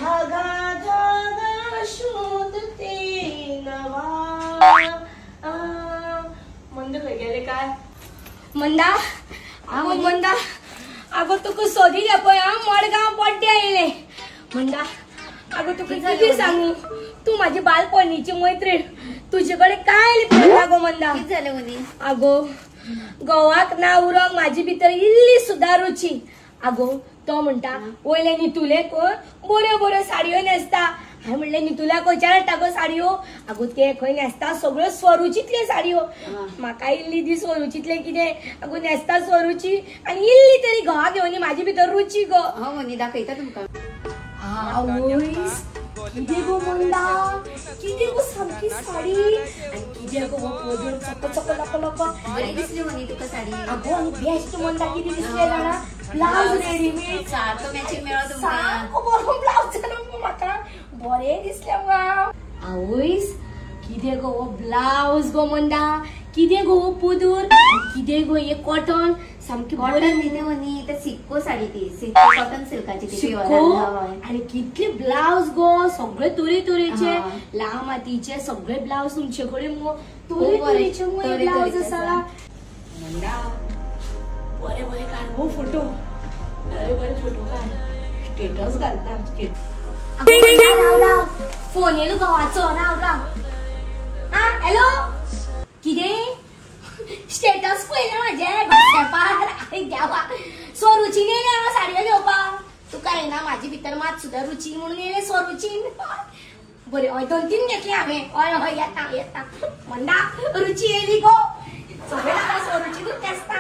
धागा धागा शोधते नवा मंद खंय गेले काय मंदा मंदा अगो तुका सोदी घे पळय मडगांव बड्डे आयले मंदा अगो तुका किती सांगू तू माझी बालपणीची मैत्रीण तुझ्याकडे काय लिहिला गो मंदा किती झाले म्हणे अगो गोवाक ना उरक माझी भितर इल्ली सुद्धा रुची अगो तो म्हणता वयले नितुले कोण बऱ्यो बऱ्यो साडयो न्हेसता हांवें म्हणलें नितुल्या खंयच्यान हाडटा गो साडयो अगो ते खंय न्हेसता सगळ्यो स्वरुचीतल्यो साडयो म्हाका इल्ली दी स्वरुचीतलें कितें अगो न्हेसता स्वरुची आनी इल्ली तरी घोवा घेवन म्हाजे भितर रुची गो हो म्हणे दाखयता तुमकां आवयस कितें गो मंदा कितें गो सामकी साडी आनी कितें गो पदर चक चक लक लक बरी दिसली म्हणे तुका साडी अगो आनी बेस्ट मंदा कितें दिसलें जाणा ब्लाउज रेडीमेड सारको मॅचिंग मेळ्ळो तुमकां सारको बरो ब्लाउज जालो म्हाका बरें दिसलें आवयस कितें गो ब्लाउज गो मंदा कितें गो पदर कितें गो हे कॉटन सामकी कॉटन दिते म्हणे ते सिक्को साडी ती सिक्को कॉटन सिल्काची ती आणि कितले ब्लाउज गो सगळे तोरे तोरेचे लांब मातीचे सगळे ब्लाउज तुमचेकडे तोरे तोरेचे ब्लाउज आसा मंदा बरे बरे काढ गो फोटो बरे बरे फोटो काढ स्टेटस घालता फोन येलो गावाचो राव हॅलो कितें स्टेटस पळयलें म्हाजें व्हॉट्सॅपार अरे देवा स्वरुचीन येयलें हांव साडयो घेवपाक तुका येना म्हाजे भितर मात सुद्दां रुची म्हणून येयलें स्वरुचीन बरें हय 2-3 घेतली हांवें हय हय येता मंदा रुची येयली गो सगळे स्वरुचीनूच न्हेसता